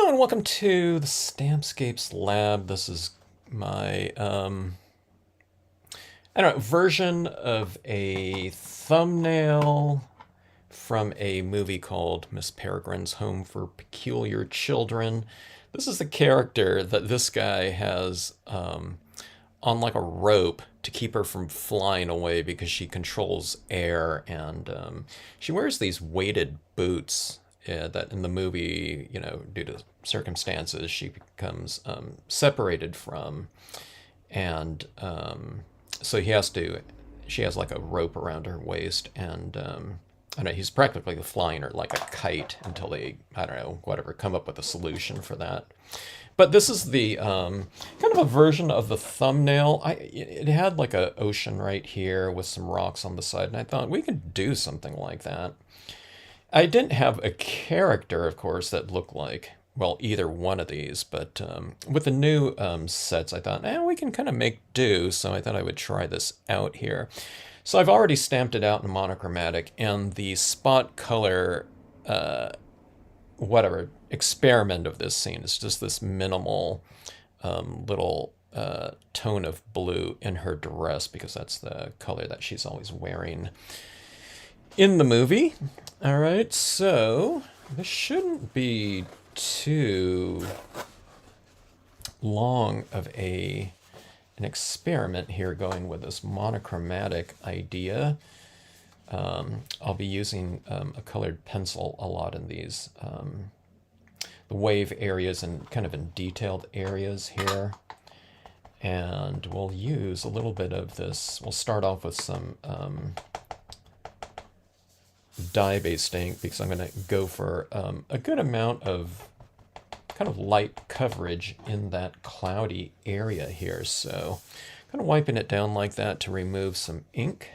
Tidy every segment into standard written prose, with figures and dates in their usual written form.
Hello and welcome to the Stampscapes lab. This is my, I don't know, version of a thumbnail from a movie called Miss Peregrine's Home for Peculiar Children. This is the character that this guy has on like a rope to keep her from flying away because she controls air, and she wears these weighted boots that in the movie, due to circumstances, she becomes separated from, and so she has like a rope around her waist, and I don't know, he's practically flying her like a kite until they, I don't know, whatever, come up with a solution for that. But this is the kind of a version of the thumbnail. It had like a ocean right here with some rocks on the side, and I thought we could do something like that. I didn't have a character, of course, that looked like, well, either one of these, but with the new sets, I thought, we can kind of make do, so I thought I would try this out here. So I've already stamped it out in monochromatic, and the spot color, whatever, experiment of this scene is just this minimal little tone of blue in her dress, because that's the color that she's always wearing in the movie. All right, so this shouldn't be too long of an experiment here, going with this monochromatic idea. I'll be using a colored pencil a lot in these the wave areas and kind of in detailed areas here. And we'll use a little bit of this. We'll start off with some dye-based ink, because I'm going to go for a good amount of kind of light coverage in that cloudy area here. So kind of wiping it down like that to remove some ink.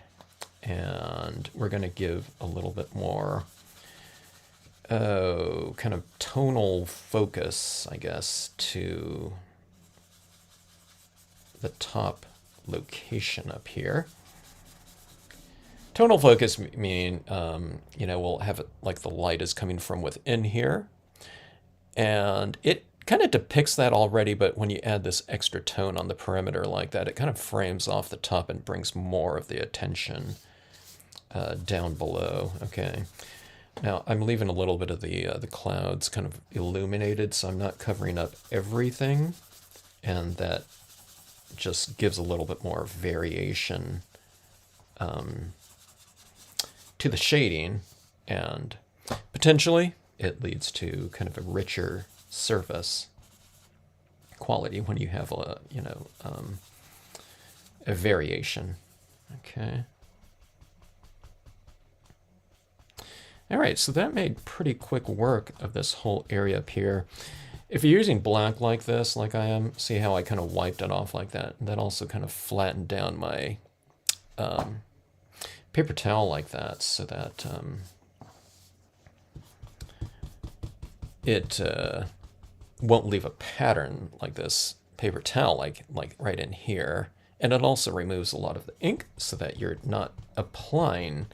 And we're going to give a little bit more kind of tonal focus, I guess, to the top location up here. Tonal focus meaning, we'll have it like the light is coming from within here. And it kind of depicts that already, but when you add this extra tone on the perimeter like that, it kind of frames off the top and brings more of the attention down below. Okay. Now I'm leaving a little bit of the clouds kind of illuminated, so I'm not covering up everything, and that just gives a little bit more variation to the shading, and potentially it leads to kind of a richer surface quality when you have a variation. Okay. All right, so that made pretty quick work of this whole area up here. If you're using black like this, like I am, see how I kind of wiped it off like that? And that also kind of flattened down my paper towel like that, so that it won't leave a pattern like this paper towel, like right in here. And it also removes a lot of the ink, so that you're not applying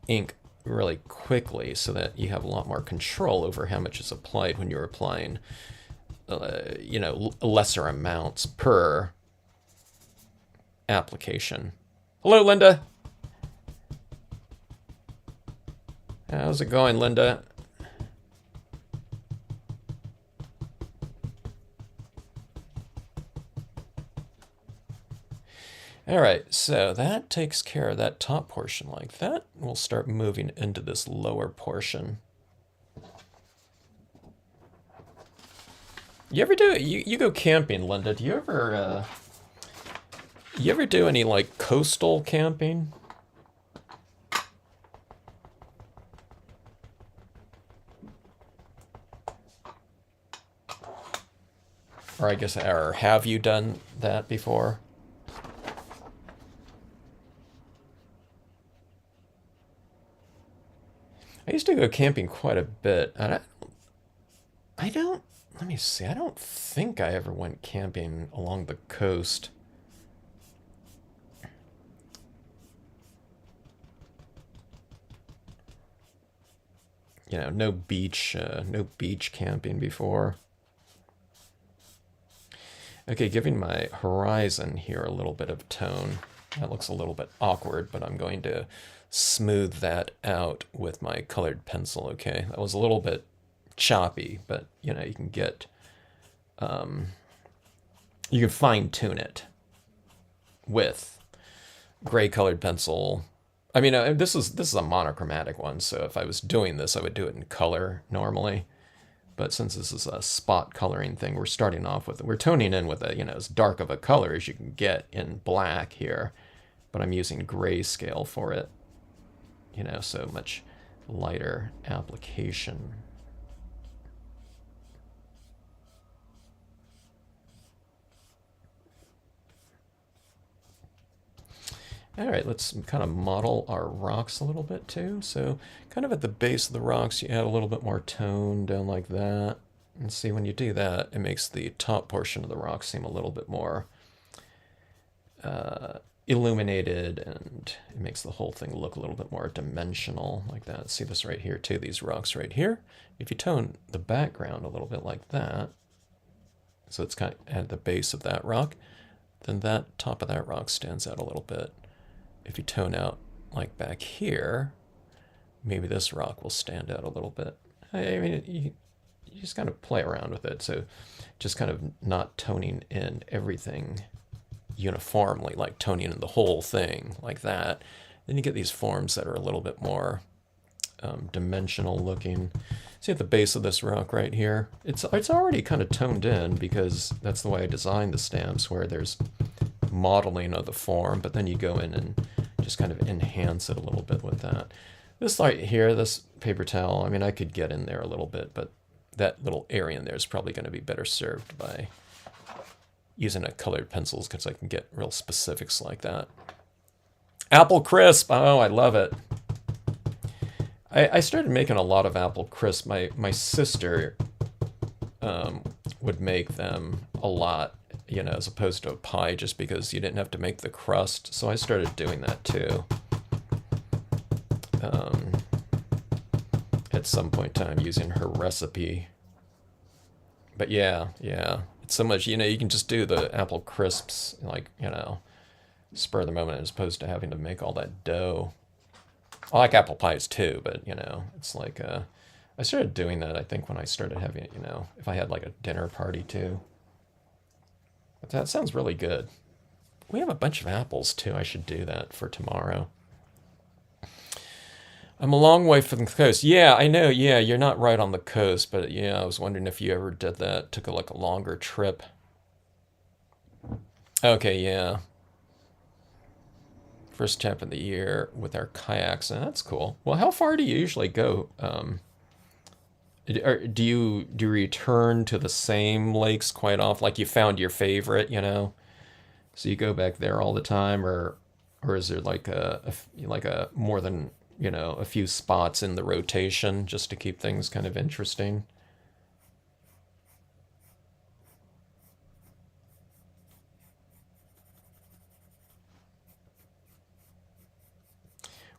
ink really quickly, so that you have a lot more control over how much is applied when you're applying lesser amounts per application. Hello, Linda. How's it going, Linda? All right, so that takes care of that top portion like that. We'll start moving into this lower portion. You ever do, you go camping, Linda? Do you ever do any like coastal camping? Or I guess, or have you done that before? I used to go camping quite a bit, and I don't, let me see, I don't think I ever went camping along the coast. No beach camping before. Okay, giving my horizon here a little bit of tone. That looks a little bit awkward, but I'm going to smooth that out with my colored pencil, okay? That was a little bit choppy, but you know, you can get, you can fine tune it with gray colored pencil. I mean, this is a monochromatic one, so if I was doing this, I would do it in color normally. But since this is a spot coloring thing, we're starting off with it. We're toning in with a, you know, as dark of a color as you can get in black here. But I'm using grayscale for it, you know, so much lighter application. All right, let's kind of model our rocks a little bit too. So kind of at the base of the rocks, you add a little bit more tone down like that. And see, when you do that, it makes the top portion of the rock seem a little bit more illuminated, and it makes the whole thing look a little bit more dimensional like that. See this right here too, these rocks right here. If you tone the background a little bit like that, so it's kind of at the base of that rock, then that top of that rock stands out a little bit. If you tone out like back here, maybe this rock will stand out a little bit. I mean, you just kind of play around with it. So just kind of not toning in everything uniformly, like toning in the whole thing like that. Then you get these forms that are a little bit more dimensional looking. See at the base of this rock right here, it's already kind of toned in because that's the way I designed the stamps, where there's modeling of the form, but then you go in and just kind of enhance it a little bit with that. This light here, this paper towel, I mean, I could get in there a little bit, but that little area in there is probably going to be better served by using a colored pencils, because I can get real specifics like that. Apple crisp, oh, I love it. I started making a lot of apple crisp. My sister would make them a lot, you know, as opposed to a pie, just because you didn't have to make the crust. So I started doing that too. At some point in time, using her recipe. But yeah, it's so much, you know, you can just do the apple crisps, like, you know, spur of the moment, as opposed to having to make all that dough. I like apple pies too, but, you know, it's like, I started doing that, I think, when I started having it, you know, if I had like a dinner party too. But that sounds really good. We have a bunch of apples too. I should do that for tomorrow. I'm a long way from the coast. Yeah, I know. Yeah, you're not right on the coast, but yeah, I was wondering if you ever did that, took like a longer trip. Okay, yeah. First trip of the year with our kayaks, and that's cool. Well, how far do you usually go? Do you return to the same lakes quite often? Like you found your favorite, you know? So you go back there all the time, or is there like a more than, you know, a few spots in the rotation just to keep things kind of interesting?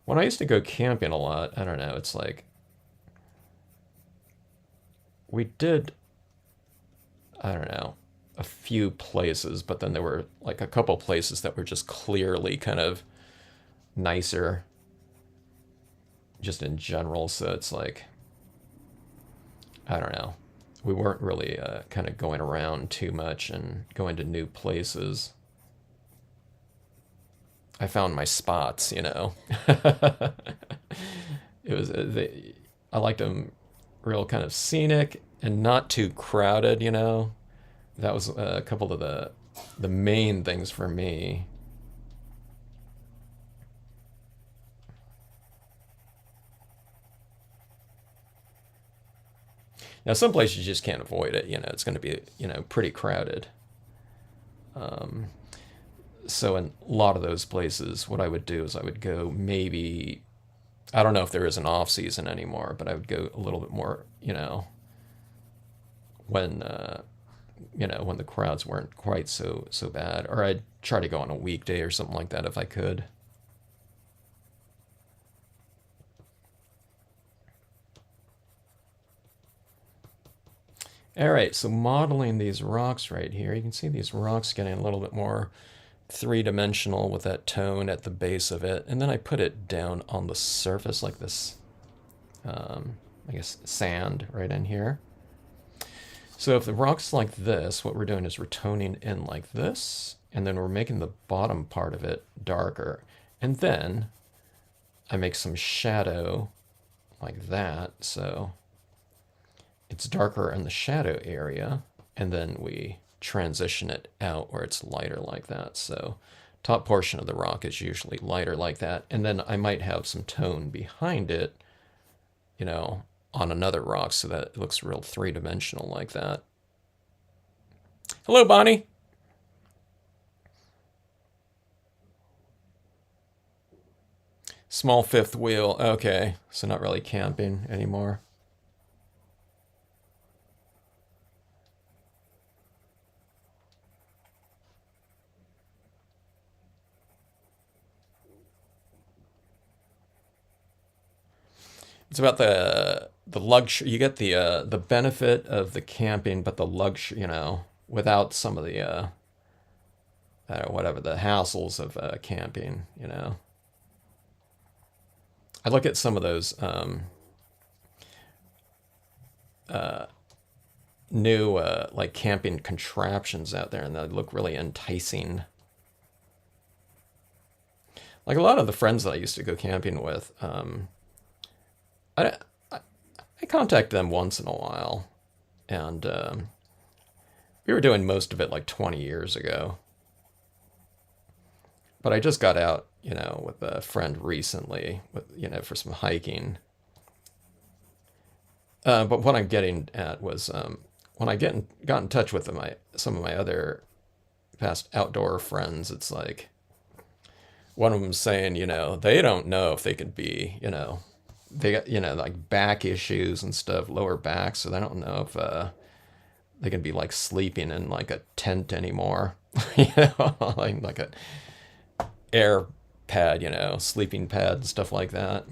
When I used to go camping a lot, I don't know, it's like we did, I don't know, a few places, but then there were like a couple places that were just clearly kind of nicer just in general. So it's like, I don't know. We weren't really kind of going around too much and going to new places. I found my spots, you know. It was I liked them real kind of scenic and not too crowded, you know. That was a couple of the main things for me. Now, some places you just can't avoid it. You know, it's going to be, you know, pretty crowded. So in a lot of those places, what I would do is I would go maybe, I don't know if there is an off season anymore, but I would go a little bit more, you know, when you know, when the crowds weren't quite so bad, or I'd try to go on a weekday or something like that if I could. All right, so modeling these rocks right here, you can see these rocks getting a little bit more three-dimensional with that tone at the base of it. And then I put it down on the surface like this, I guess, sand right in here. So if the rock's like this, what we're doing is we're toning in like this, and then we're making the bottom part of it darker. And then I make some shadow like that, so it's darker in the shadow area, and then we transition it out where it's lighter like that. So top portion of the rock is usually lighter like that, and then I might have some tone behind it, you know, on another rock so that it looks real three-dimensional like that. Hello, Bonnie. Small fifth wheel. Okay, so not really camping anymore. It's about the luxury. You get the benefit of the camping, but the luxury, you know, without some of the whatever the hassles of camping. You know, I look at some of those new like camping contraptions out there, and they look really enticing. Like a lot of the friends that I used to go camping with, I, I contact them once in a while, and we were doing most of it like 20 years ago. But I just got out, you know, with a friend recently, with you know, for some hiking. But what I'm getting at was when I got in touch with some of my other past outdoor friends, it's like one of them saying, you know, they don't know if they could be, you know, they got, you know, like back issues and stuff, lower back, so they don't know if they can be like sleeping in like a tent anymore, you know, like a air pad, you know, sleeping pad and stuff like that.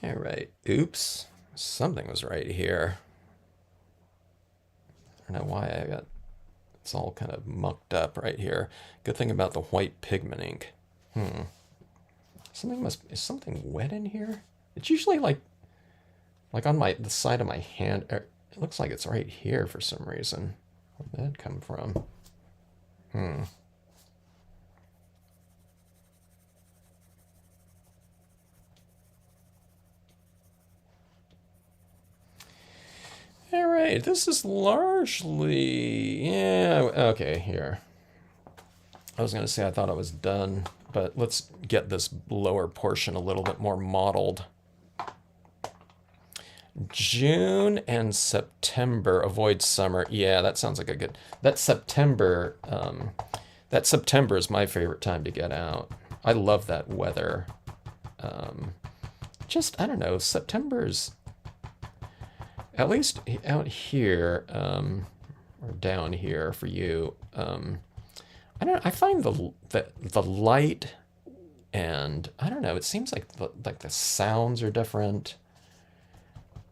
All right, oops, something was right here. I don't know why I got it's all kind of mucked up right here. Good thing about the white pigment ink. Is something wet in here? It's usually like on the side of my hand. It looks like it's right here for some reason. Where'd that come from? All right, this is largely, yeah, okay, here. I was going to say I thought I was done, but let's get this lower portion a little bit more modeled. June and September, avoid summer. Yeah, that sounds like a good, that September is my favorite time to get out. I love that weather. Just, I don't know, September's, at least out here, or down here for you, I don't know, I find the light, and I don't know, it seems like the sounds are different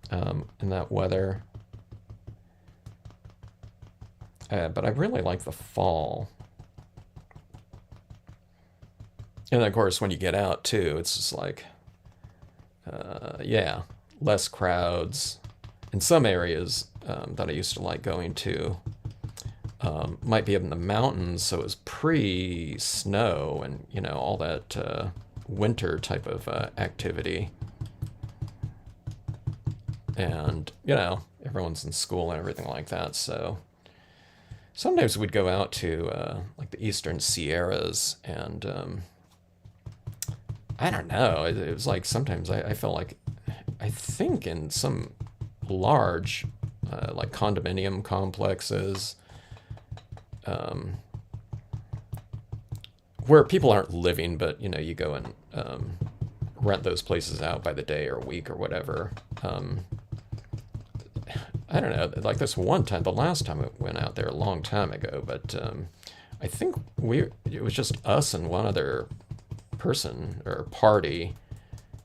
in that weather. But I really like the fall. And of course, when you get out too, it's just like, yeah, less crowds. In some areas that I used to like going to, might be up in the mountains, so it was pre-snow and, you know, all that winter type of activity. And, you know, everyone's in school and everything like that, so sometimes we'd go out to like the Eastern Sierras, and I don't know, it was like sometimes I felt like, I think in some large like condominium complexes, where people aren't living, but you know, you go and rent those places out by the day or a week or whatever. I don't know, like this one time, the last time I went out there a long time ago, but I think it was just us and one other person or party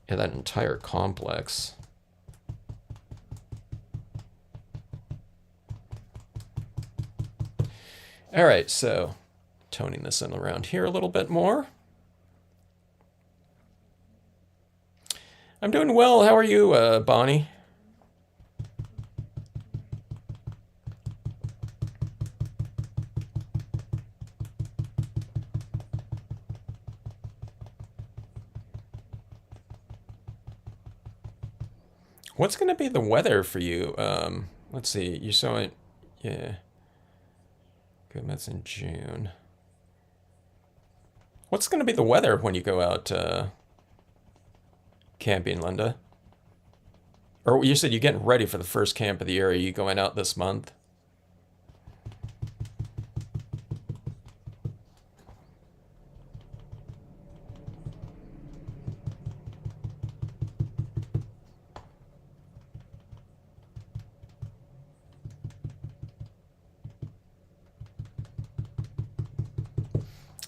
in that entire complex. All right, so toning this in around here a little bit more. I'm doing well. How are you, Bonnie? What's going to be the weather for you? Let's see. You saw it. Yeah. Good. That's in June. What's going to be the weather when you go out camping, Linda? Or you said you're getting ready for the first camp of the year. Are you going out this month?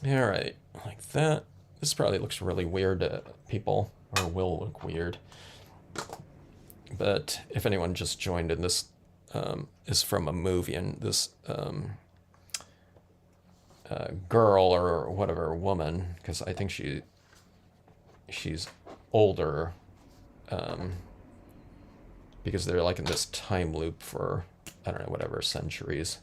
All right, like that. This probably looks really weird to people, or will look weird. But if anyone just joined in, this is from a movie, and this girl or whatever woman, because I think she's older, because they're like in this time loop for, I don't know, whatever centuries.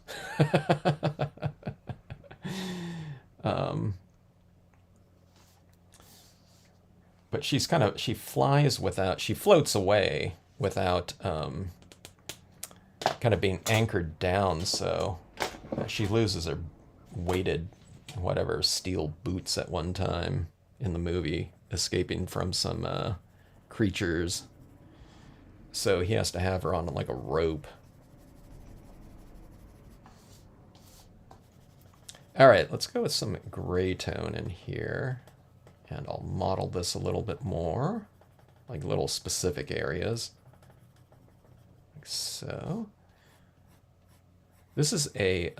But she flies without, she floats away without kind of being anchored down, so she loses her weighted, whatever, steel boots at one time in the movie, escaping from some creatures. So he has to have her on like a rope. All right, let's go with some gray tone in here. And I'll model this a little bit more, like little specific areas. Like so. This is a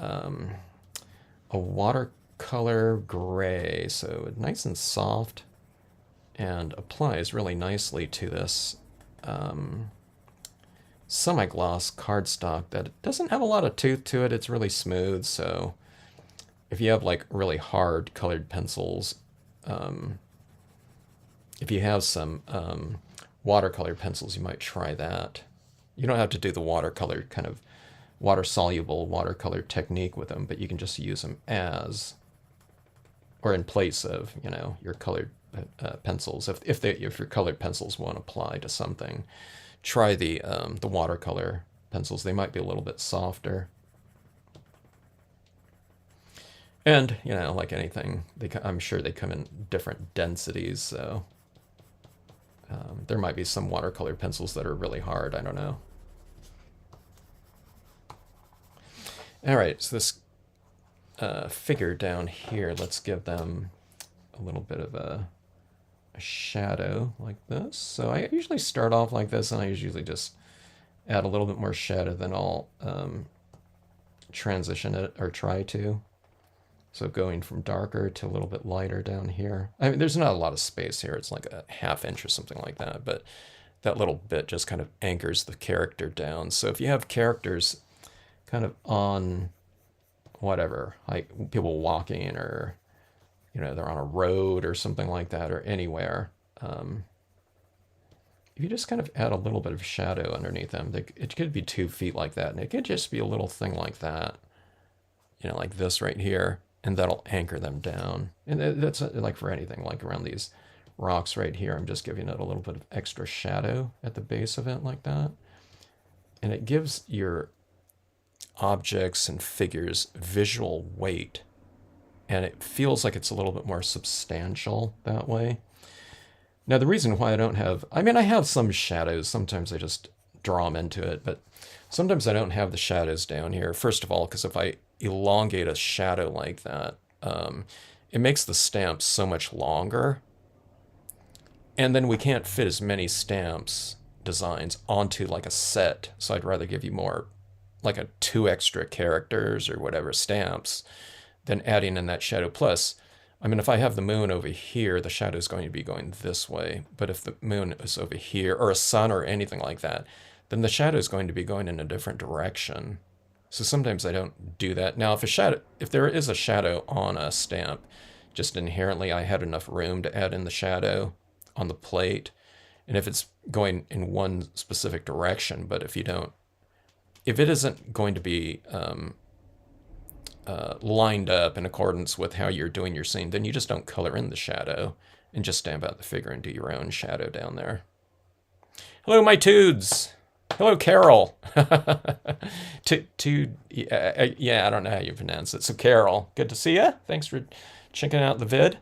watercolor gray, so nice and soft, and applies really nicely to this semi-gloss cardstock that doesn't have a lot of tooth to it. It's really smooth, so if you have like really hard colored pencils, if you have some watercolor pencils, you might try that. You don't have to do the watercolor kind of water-soluble watercolor technique with them, but you can just use them as, or in place of, you know, your colored pencils. If your colored pencils won't apply to something, try the watercolor pencils. They might be a little bit softer. And, you know, like anything, I'm sure they come in different densities, so there might be some watercolor pencils that are really hard. I don't know. All right, so this figure down here, let's give them a little bit of a shadow like this. So I usually start off like this, and I usually just add a little bit more shadow, then I'll transition it, or try to. So going from darker to a little bit lighter down here. I mean, there's not a lot of space here. It's like a ½ inch or something like that, but that little bit just kind of anchors the character down. So if you have characters kind of on whatever, like people walking, or, you know, they're on a road or something like that, or anywhere, if you just kind of add a little bit of shadow underneath them, it could be 2 feet like that, and it could just be a little thing like that, you know, like this right here. And that'll anchor them down. And that's like for anything, like around these rocks right here, I'm just giving it a little bit of extra shadow at the base of it like that. And it gives your objects and figures visual weight. And it feels like it's a little bit more substantial that way. Now, the reason why I don't have, I mean, I have some shadows. Sometimes I just draw them into it, but sometimes I don't have the shadows down here. First of all, because if I elongate a shadow like that, it makes the stamps so much longer, and then we can't fit as many stamps designs onto like a set. So I'd rather give you more like 2 extra characters or whatever stamps than adding in that shadow. Plus, I mean, if I have the moon over here, the shadow is going to be going this way. But if the moon is over here, or a sun or anything like that, then the shadow is going to be going in a different direction. So sometimes I don't do that. Now, if there is a shadow on a stamp, just inherently I had enough room to add in the shadow on the plate. And if it's going in one specific direction, but if it isn't going to be lined up in accordance with how you're doing your scene, then you just don't color in the shadow and just stamp out the figure and do your own shadow down there. Hello, my Toods. Hello, Carol. Yeah, I don't know how you pronounce it. So, Carol, good to see you. Thanks for checking out the vid.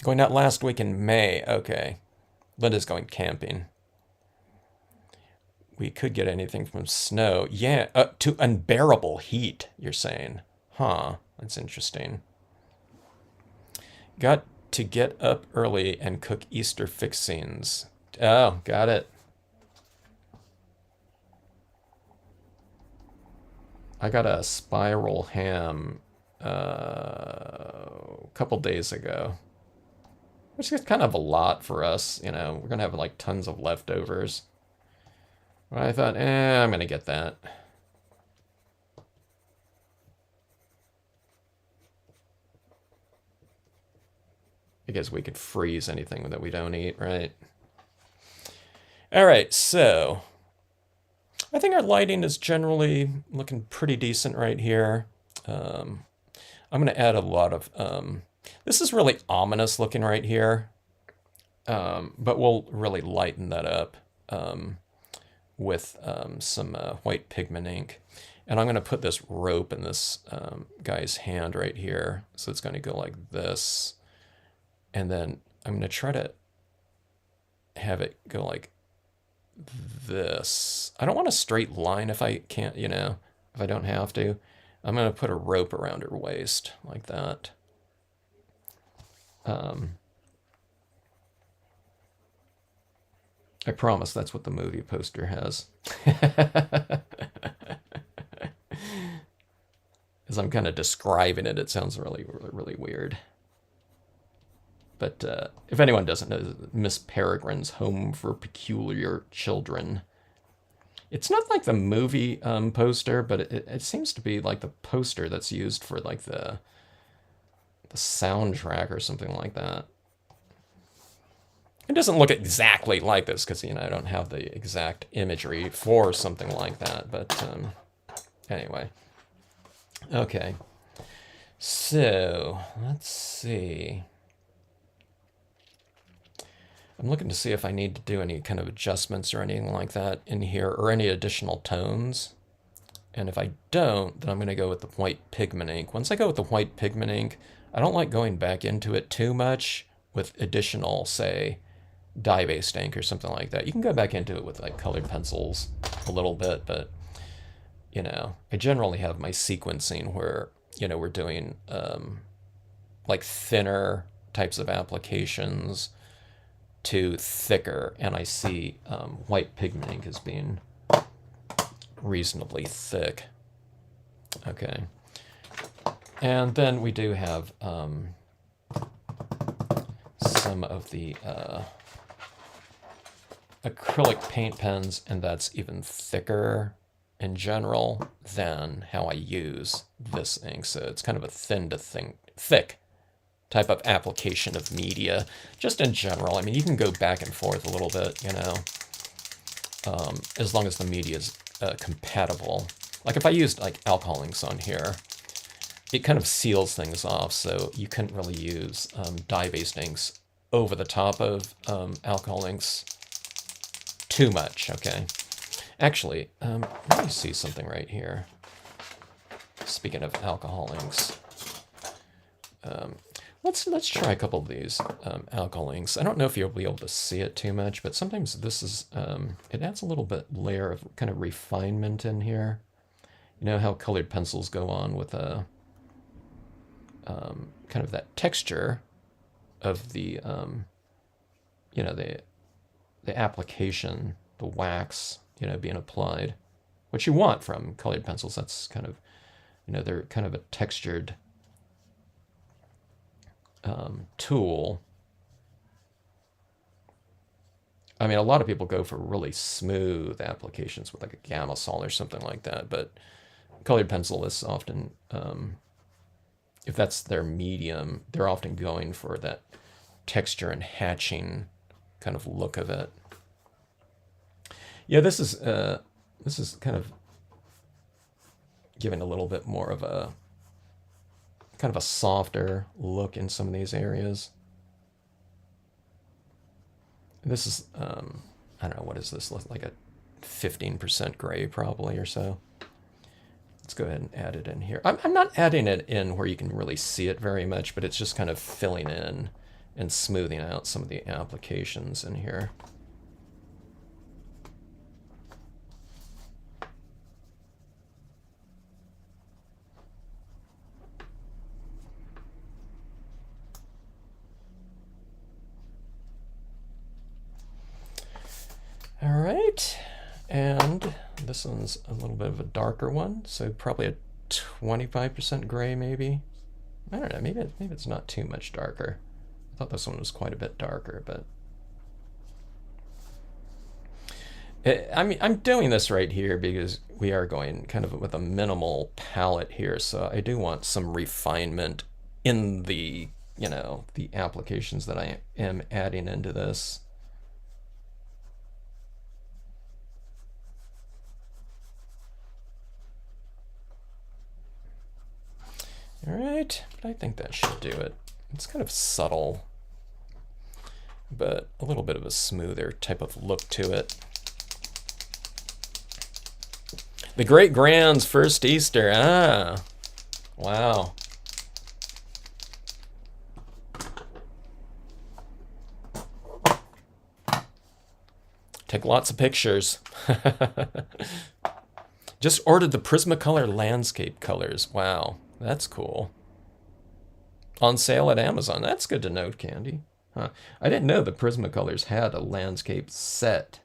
Going out last week in May. Okay. Linda's going camping. We could get anything from snow. Yeah, to unbearable heat, you're saying. Huh, that's interesting. Got to get up early and cook Easter fixings. Oh, got it. I got a spiral ham a couple days ago, which is kind of a lot for us. You know, we're going to have like tons of leftovers. But I thought, I'm going to get that. Because we could freeze anything that we don't eat, right? All right, so I think our lighting is generally looking pretty decent right here. I'm going to add a lot of, this is really ominous looking right here, but we'll really lighten that up with some white pigment ink. And I'm going to put this rope in this guy's hand right here. So it's going to go like this. And then I'm going to try to have it go like this. I don't want a straight line if I can't, if I don't have to. I'm going to put a rope around her waist like that. I promise that's what the movie poster has. As I'm kind of describing it, it sounds really, really, really weird. But if anyone doesn't know, Miss Peregrine's Home for Peculiar Children. It's not like the movie poster, but it seems to be like the poster that's used for like the soundtrack or something like that. It doesn't look exactly like this because, I don't have the exact imagery for something like that. But anyway. Okay. So, let's see. I'm looking to see if I need to do any kind of adjustments or anything like that in here, or any additional tones. And if I don't, then I'm going to go with the white pigment ink. Once I go with the white pigment ink, I don't like going back into it too much with additional, say, dye-based ink or something like that. You can go back into it with like colored pencils a little bit, but I generally have my sequencing where we're doing like thinner types of applications to thicker, and I see white pigment ink as being reasonably thick. Okay, and then we do have some of the acrylic paint pens, and that's even thicker in general than how I use this ink. So it's kind of a thin to thick type of application of media, just in general. I mean, you can go back and forth a little bit, as long as the media is compatible. Like if I used like alcohol inks on here, it kind of seals things off, so you couldn't really use dye-based inks over the top of alcohol inks too much, okay? Actually, let me see something right here. Speaking of alcohol inks, let's try a couple of these alcohol inks. I don't know if you'll be able to see it too much, but sometimes this is it adds a little bit layer of kind of refinement in here. You know how colored pencils go on with a kind of that texture of the the application, the wax, being applied. What you want from colored pencils, that's kind of, they're kind of a textured tool. I mean, a lot of people go for really smooth applications with like a gamma sol or something like that, but colored pencil is often, if that's their medium, they're often going for that texture and hatching kind of look of it. Yeah, this is kind of giving a little bit more of a kind of a softer look in some of these areas. This is, I don't know, what is this? Like a 15% gray probably or so. Let's go ahead and add it in here. I'm not adding it in where you can really see it very much, but it's just kind of filling in and smoothing out some of the applications in here. All right, and this one's a little bit of a darker one, so probably a 25% gray maybe. I don't know, maybe it's not too much darker. I thought this one was quite a bit darker, but I mean, I'm doing this right here because we are going kind of with a minimal palette here, so I do want some refinement in the, you know, the applications that I am adding into this. All right, but I think that should do it. It's kind of subtle, but a little bit of a smoother type of look to it. The great grand's first Easter. Ah, wow. Take lots of pictures. Just ordered the Prismacolor landscape colors. Wow, that's cool. On sale at Amazon. That's good to know, Candy. Huh. I didn't know the Prismacolors had a landscape set.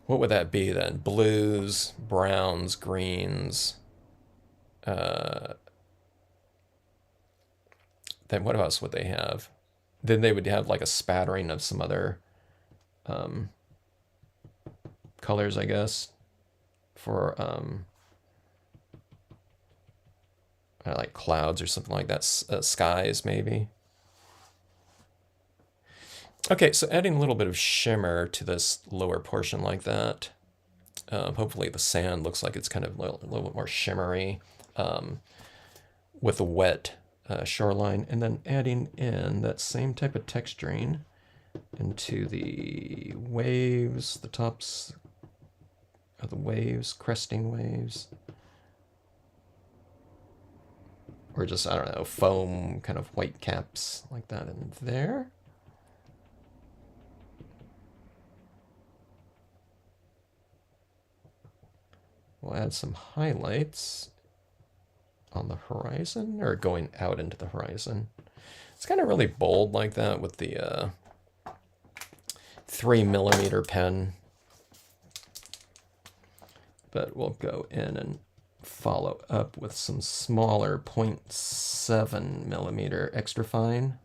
What would that be then? Blues, browns, greens. Then what else would they have? Then they would have like a spattering of some other colors, I guess, for like clouds or something like that, skies maybe. Okay, so adding a little bit of shimmer to this lower portion like that. Hopefully the sand looks like it's kind of a little bit more shimmery with a wet shoreline, and then adding in that same type of texturing into the waves, the tops of the waves, cresting waves. Or just, I don't know, foam kind of white caps like that in there. We'll add some highlights on the horizon, or going out into the horizon. It's kind of really bold like that with the 3mm pen. But we'll go in and follow up with some smaller 0.7mm extra fine.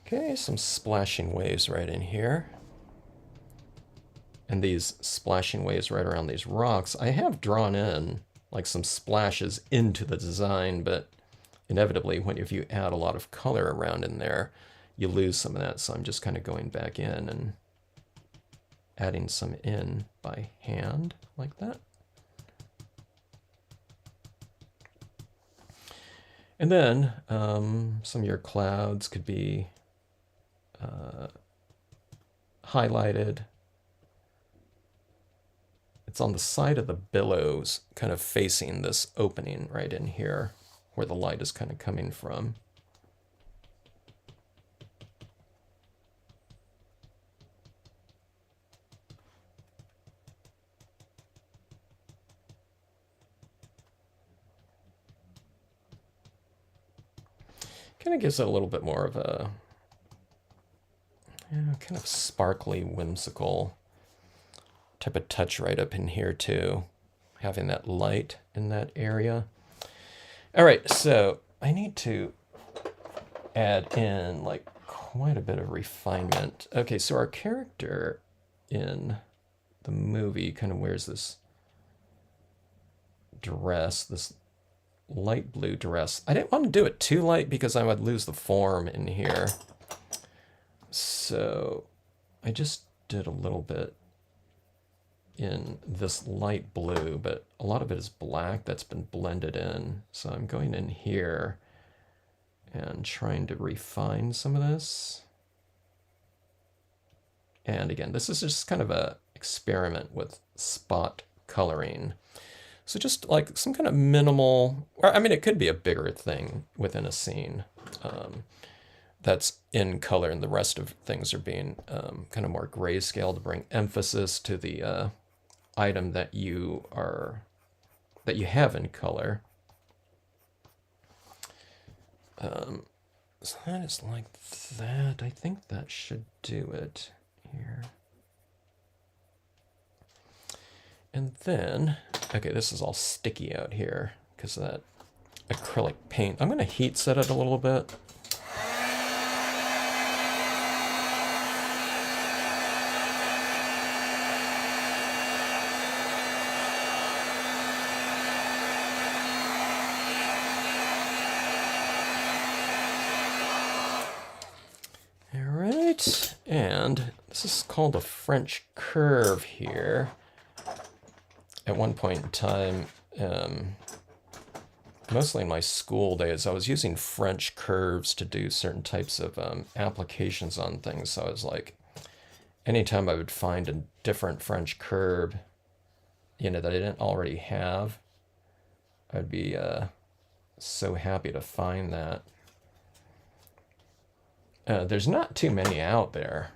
Okay, some splashing waves right in here. And these splashing waves right around these rocks, I have drawn in like some splashes into the design, but inevitably if you add a lot of color around in there, you lose some of that. So I'm just kind of going back in and adding some in by hand like that. And then some of your clouds could be highlighted. It's on the side of the billows, kind of facing this opening right in here, where the light is kind of coming from. Kind of gives it a little bit more of a kind of sparkly, whimsical type of touch right up in here too, having that light in that area. All right, so I need to add in like quite a bit of refinement. Okay, so our character in the movie kind of wears this dress, this light blue dress. I didn't want to do it too light because I would lose the form in here. So I just did a little bit in this light blue, but a lot of it is black that's been blended in. So I'm going in here and trying to refine some of this. And again, this is just kind of a experiment with spot coloring. So just like some kind of minimal, or I mean, it could be a bigger thing within a scene that's in color, and the rest of things are being kind of more grayscale to bring emphasis to the item that you have in color. So that is like that. I think that should do it here. And then, okay, this is all sticky out here because of that acrylic paint. I'm going to heat set it a little bit. And this is called a French curve here. At one point in time, mostly in my school days, I was using French curves to do certain types of applications on things. So I was like, anytime I would find a different French curve, that I didn't already have, I'd be so happy to find that. There's not too many out there.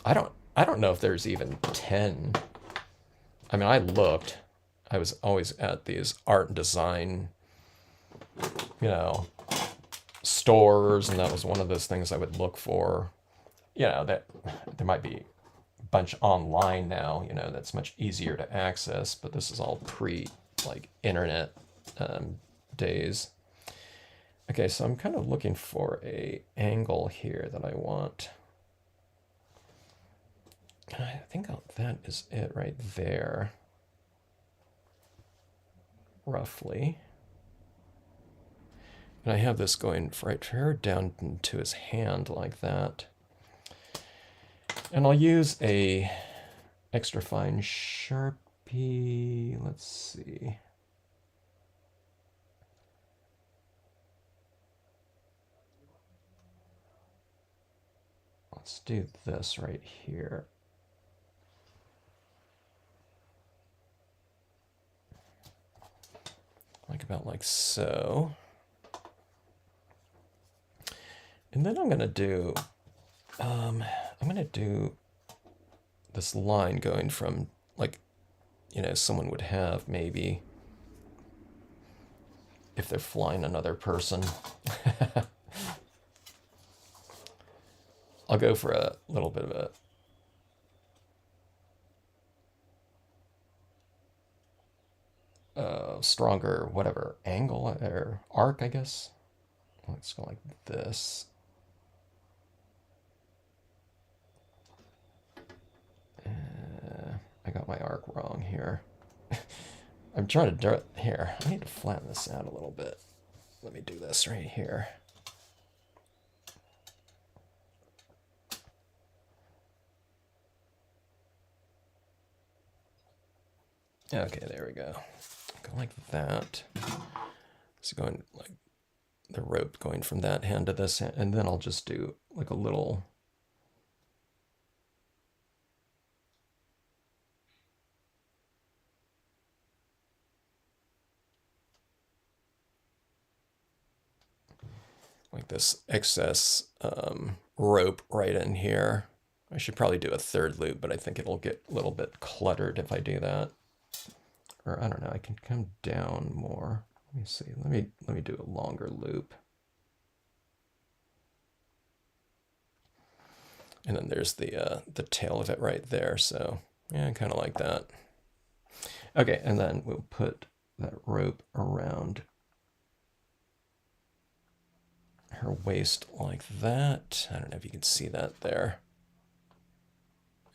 I don't know if there's even 10. I mean, I looked. I was always at these art and design, stores, and that was one of those things I would look for. That there might be a bunch online now, that's much easier to access, but this is all internet days. Okay, so I'm kind of looking for a angle here that I want. I think that is it right there, roughly. And I have this going right here down to his hand like that. And I'll use a extra fine Sharpie. Let's see. Let's do this right here. About like so. And then I'm going to do this line going from someone would have maybe if they're flying another person. I'll go for a little bit of a stronger whatever angle or arc, I guess. Let's go like this. I got my arc wrong here. I'm trying to do it here. I need to flatten this out a little bit. Let me do this right here. Okay, there we go. Go like that. So going like the rope going from that hand to this hand, and then I'll just do like a little like this excess rope right in here. I should probably do a third loop, but I think it'll get a little bit cluttered if I do that. Or I don't know, I can come down more. Let me see. Let me do a longer loop. And then there's the tail of it right there. So yeah, kind of like that. Okay, and then we'll put that rope around her waist like that. I don't know if you can see that there.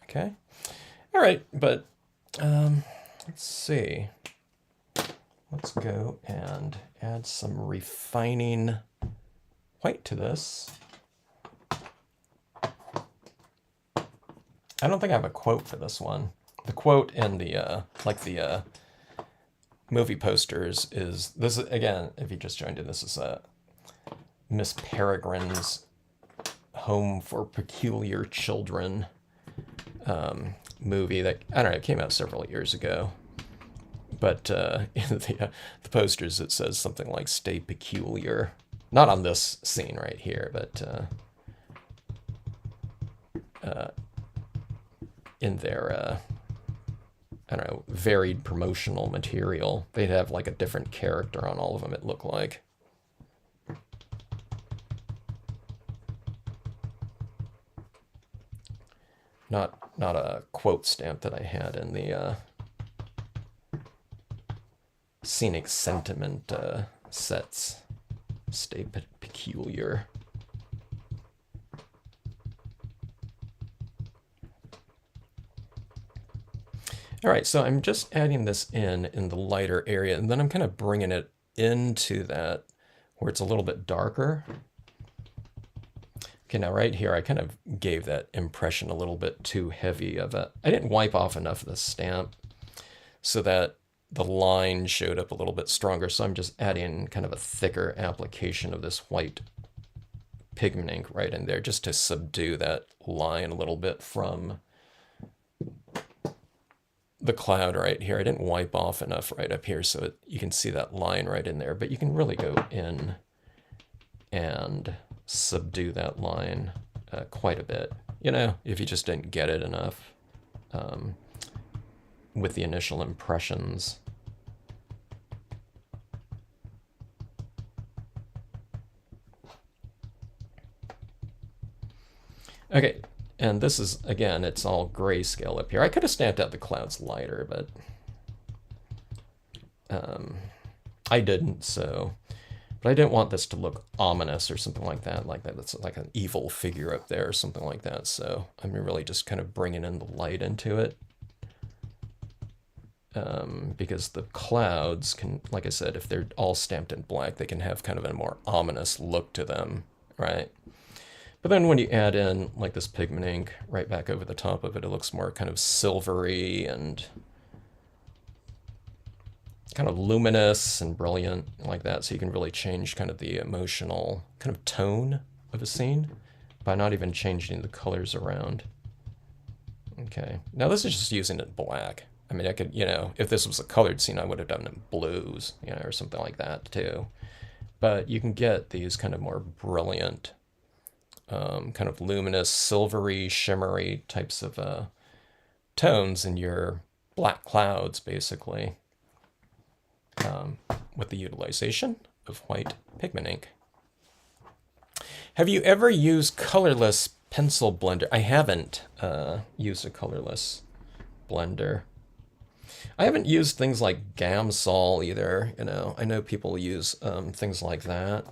Okay. All right, but let's see. Let's go and add some refining white to this. I don't think I have a quote for this one. The quote in the movie posters is this. Again, if you just joined in, this is Miss Peregrine's Home for Peculiar Children movie that, I don't know, it came out several years ago. But in the posters it says something like "Stay peculiar." Not on this scene right here, but in their I don't know, varied promotional material. They'd have like a different character on all of them, it looked like. Not a quote stamp that I had in the scenic sentiment sets. Stay peculiar. All right, so I'm just adding this in the lighter area, and then I'm kind of bringing it into that where it's a little bit darker. Okay, now right here, I kind of gave that impression a little bit too heavy of a... I didn't wipe off enough of the stamp so that the line showed up a little bit stronger, so I'm just adding kind of a thicker application of this white pigment ink right in there just to subdue that line a little bit from the cloud right here. I didn't wipe off enough right up here so you can see that line right in there, but you can really go in and subdue that line quite a bit, you know, if you just didn't get it enough with the initial impressions. Okay, and this is, again, it's all grayscale up here. I could have stamped out the clouds lighter, but I didn't, so... But I didn't want this to look ominous or something like that. That's like an evil figure up there or something like that. So I'm really just kind of bringing in the light into it. Because the clouds can, like I said, if they're all stamped in black, they can have kind of a more ominous look to them, right? But then when you add in like this pigment ink right back over the top of it, it looks more kind of silvery and kind of luminous and brilliant like that. So you can really change kind of the emotional kind of tone of a scene by not even changing the colors around. Okay, now this is just using it black. I mean, I could, you know, if this was a colored scene, I would have done it in blues, you know, or something like that too. But you can get these kind of more brilliant, kind of luminous, silvery, shimmery types of tones in your black clouds, basically. With the utilization of white pigment ink. Have you ever used colorless pencil blender? I haven't used a colorless blender. I haven't used things like Gamsol either, you know. I know people use things like that.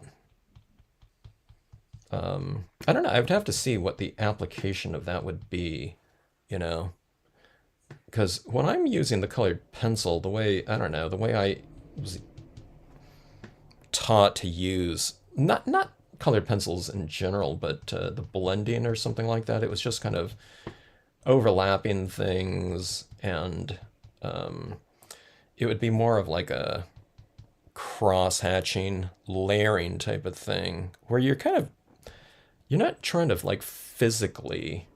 I don't know, I would have to see what the application of that would be, you know. Because when I'm using the colored pencil, the way, I don't know, the way I was taught to use, not colored pencils in general, but the blending or something like that, it was just kind of overlapping things, and it would be more of like a cross-hatching, layering type of thing, where you're kind of, you're not trying to like physically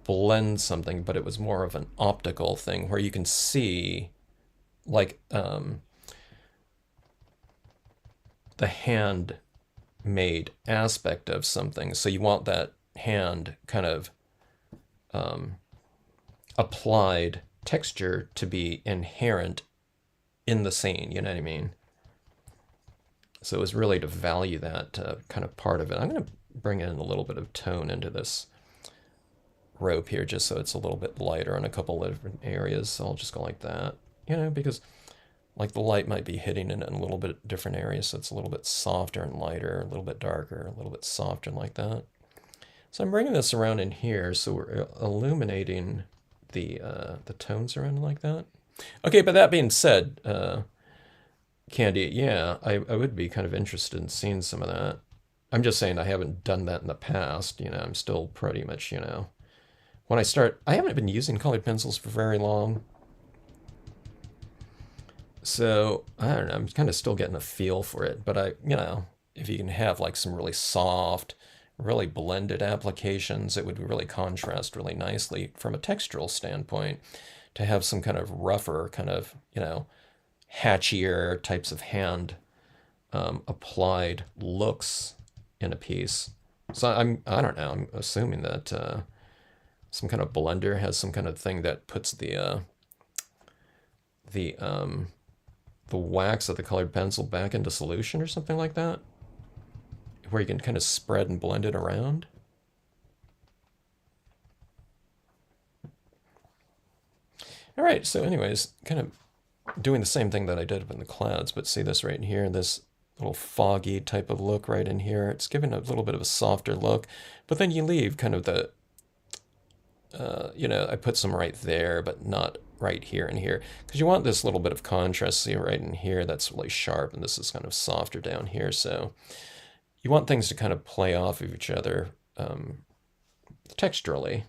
blend something, but it was more of an optical thing where you can see like the hand-made aspect of something. So you want that hand kind of applied texture to be inherent in the scene, you know what I mean? So it was really to value that kind of part of it. I'm going to bring in a little bit of tone into this rope here just so it's a little bit lighter in a couple of different areas. So I'll just go like that, you know, because like the light might be hitting it in a little bit different areas, so it's a little bit softer and lighter, a little bit darker, a little bit softer, and like that. So I'm bringing this around in here, so we're illuminating the tones around like that. Okay, but that being said, Candy, yeah, I would be kind of interested in seeing some of that. I'm just saying I haven't done that in the past. You know, I'm still pretty much, you know, when I start, I haven't been using colored pencils for very long. So, I don't know, I'm kind of still getting a feel for it, but you know, if you can have like some really soft, really blended applications, it would really contrast really nicely from a textural standpoint to have some kind of rougher, kind of, you know, hatchier types of hand applied looks in a piece. So I don't know, I'm assuming that some kind of blender has some kind of thing that puts the wax of the colored pencil back into solution or something like that, where you can kind of spread and blend it around. All right, so anyways, kind of doing the same thing that I did in the clouds, but see this right in here, this little foggy type of look right in here. It's giving a little bit of a softer look, but then you leave kind of the, you know, I put some right there, but not right here and here, because you want this little bit of contrast. See right in here, that's really sharp, and this is kind of softer down here. So you want things to kind of play off of each other texturally.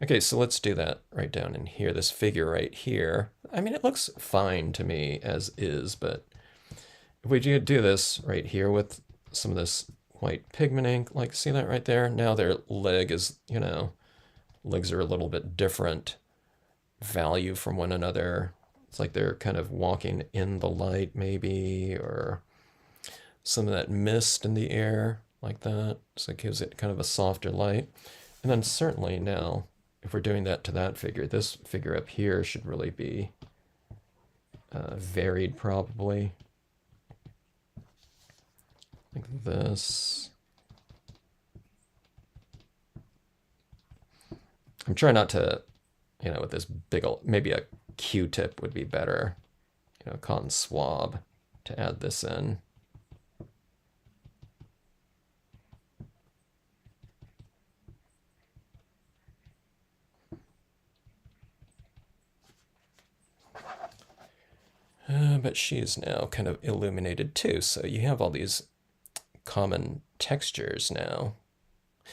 Okay, so let's do that right down in here, this figure right here. I mean, it looks fine to me as is, but if we do this right here with some of this white pigment ink, like see that right there? Now their leg is, you know, legs are a little bit different value from one another. It's like they're kind of walking in the light maybe, or some of that mist in the air like that. So it gives it kind of a softer light. And then certainly now, if we're doing that to that figure, this figure up here should really be varied probably. Like this. I'm trying not to, you know, with this big old, maybe a Q-tip would be better, you know, a cotton swab to add this in. But she's now kind of illuminated too, so you have all these common textures now.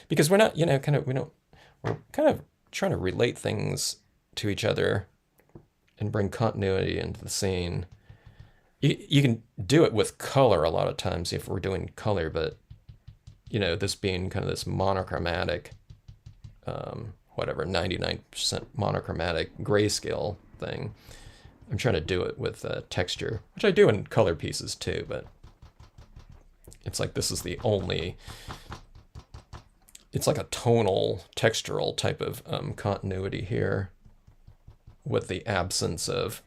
Because we're not, you know, we're kind of trying to relate things to each other and bring continuity into the scene. You can do it with color a lot of times if we're doing color, but, you know, this being kind of this monochromatic, whatever, 99% monochromatic grayscale thing, I'm trying to do it with texture, which I do in color pieces too, but it's like this is the only, it's like a tonal, textural type of continuity here with the absence of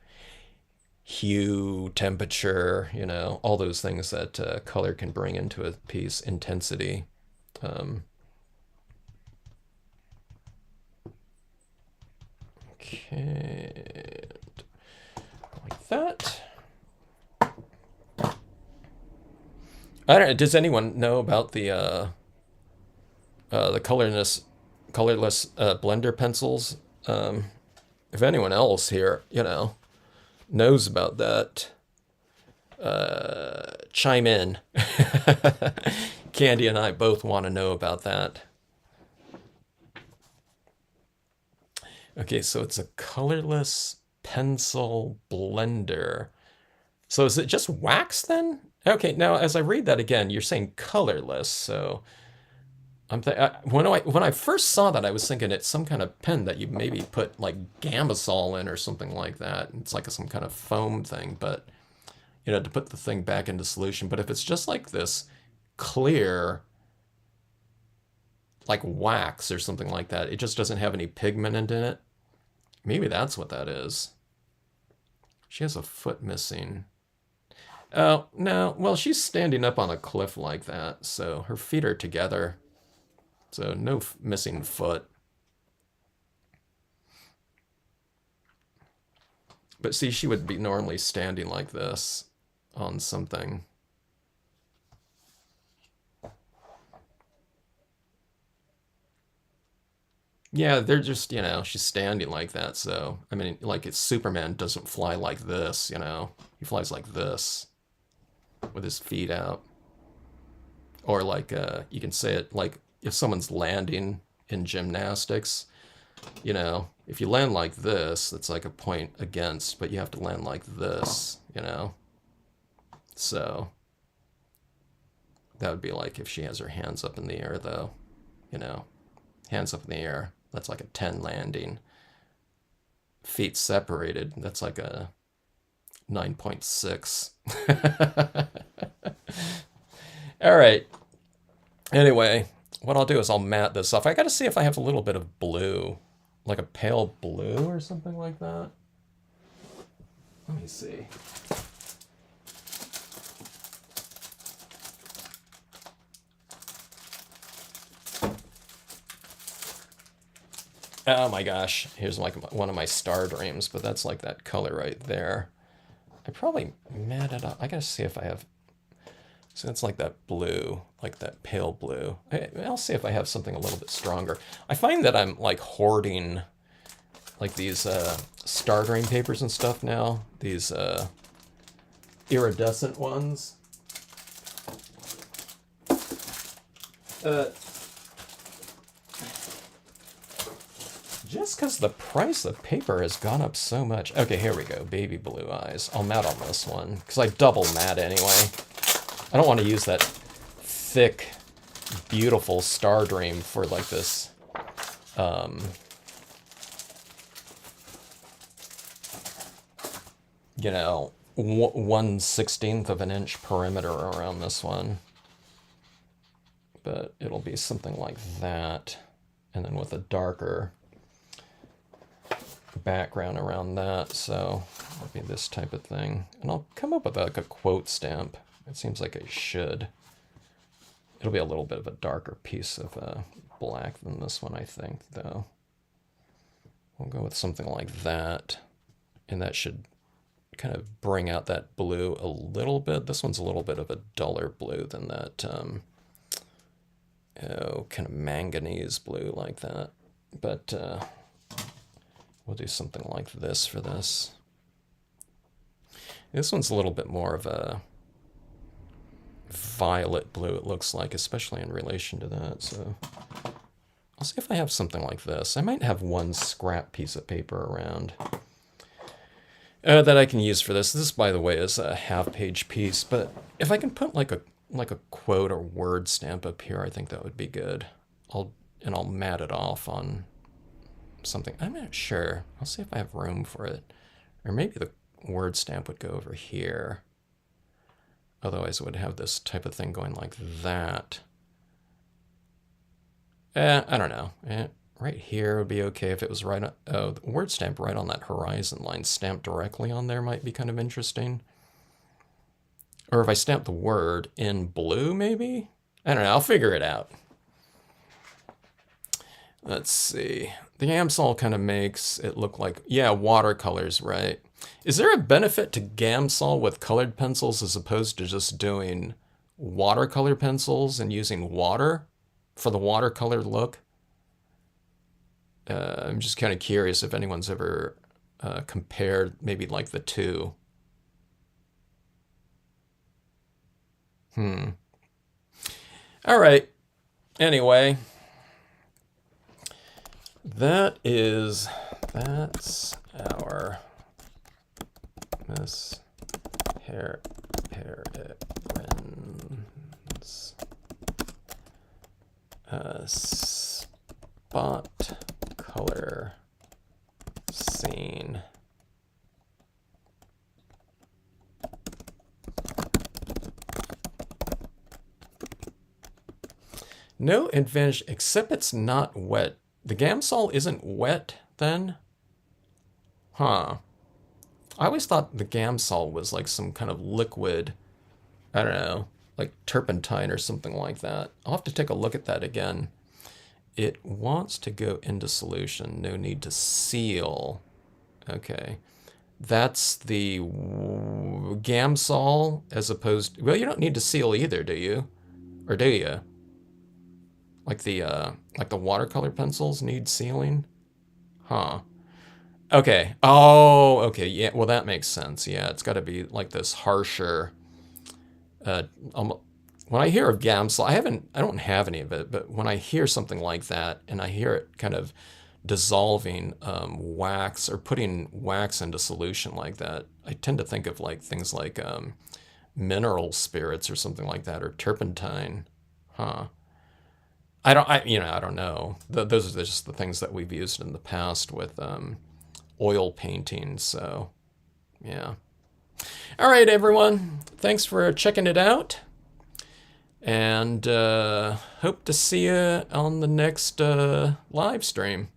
hue, temperature, you know, all those things that color can bring into a piece, intensity. Okay. Like that. I don't know, does anyone know about the colorless blender pencils? If anyone else here, you know, knows about that, chime in. Candy and I both want to know about that. Okay, so it's a colorless pencil blender. So is it just wax then? Okay, now as I read that again, you're saying colorless, so when I first saw that, I was thinking it's some kind of pen that you maybe put like Gamasol in or something like that. It's like some kind of foam thing, but you know, to put the thing back into solution. But if it's just like this clear, like wax or something like that, it just doesn't have any pigment in it. Maybe that's what that is. She has a foot missing. Oh, no. Well, she's standing up on a cliff like that, so her feet are together. So no missing foot. But see, she would be normally standing like this on something. Yeah, they're just, she's standing like that. So, I mean, like, it's Superman doesn't fly like this, He flies like this with his feet out. Or, like, you can say it like if someone's landing in gymnastics, if you land like this, it's like a point against, but you have to land like this. So, that would be like if she has her hands up in the air, though, you know, hands up in the air. That's like a 10 landing. Feet separated, that's like a 9.6. All right. Anyway, what I'll do is I'll matte this off. I got to see if I have a little bit of blue, like a pale blue or something like that. Let me see. Oh my gosh, here's like one of my star dreams, but that's like that color right there. I probably matted up. I gotta see if I have. So it's like that blue, like that pale blue. I'll see if I have something a little bit stronger. I find that I'm like hoarding like these star dream papers and stuff now. These iridescent ones. Just because the price of paper has gone up so much. Okay, here we go. Baby blue eyes. I'll matte on this one because I double matte anyway. I don't want to use that thick, beautiful Star Dream for like this, 1/16 of an inch perimeter around this one. But it'll be something like that. And then with a darker background around that. So it'll be this type of thing. And I'll come up with like a quote stamp. It seems like I should. It'll be a little bit of a darker piece of black than this one, I think, though. We'll go with something like that. And that should kind of bring out that blue a little bit. This one's a little bit of a duller blue than that, kind of manganese blue like that. But we'll do something like this for this. This one's a little bit more of a violet blue, it looks like, especially in relation to that. So I'll see if I have something like this. I might have one scrap piece of paper around that I can use for this. This, by the way, is a half-page piece, but if I can put like a quote or word stamp up here, I think that would be good. I'll matte it off on something. I'm not sure. I'll see if I have room for it. Or maybe the word stamp would go over here. Otherwise, it would have this type of thing going like that. I don't know. Right here would be okay if it was right on... Oh, the word stamp right on that horizon line stamped directly on there might be kind of interesting. Or if I stamp the word in blue, maybe? I don't know. I'll figure it out. Let's see. The Gamsol kind of makes it look like... Yeah, watercolors, right. Is there a benefit to Gamsol with colored pencils as opposed to just doing watercolor pencils and using water for the watercolor look? I'm just kind of curious if anyone's ever compared maybe like the two. All right. Anyway, that's our Miss Peregrine's spot color scene. No advantage, except it's not wet. The Gamsol isn't wet, then? Huh. I always thought the Gamsol was like some kind of liquid I don't know, like turpentine or something like that. I'll have to take a look at that again. It wants to go into solution. No need to seal. Okay. That's the Gamsol as opposed to, well, you don't need to seal either, do you? Or do you? Like the watercolor pencils need sealing? Huh. Okay. Oh, okay. Yeah, well that makes sense. Yeah, it's got to be like this harsher uh um, when I hear of Gamsol, I don't have any of it, but when I hear something like that and I hear it kind of dissolving wax or putting wax into solution like that, I tend to think of like things like mineral spirits or something like that, or turpentine. Huh. I don't know. Those are just the things that we've used in the past with oil paintings. So, yeah. All right, everyone. Thanks for checking it out. And hope to see you on the next live stream.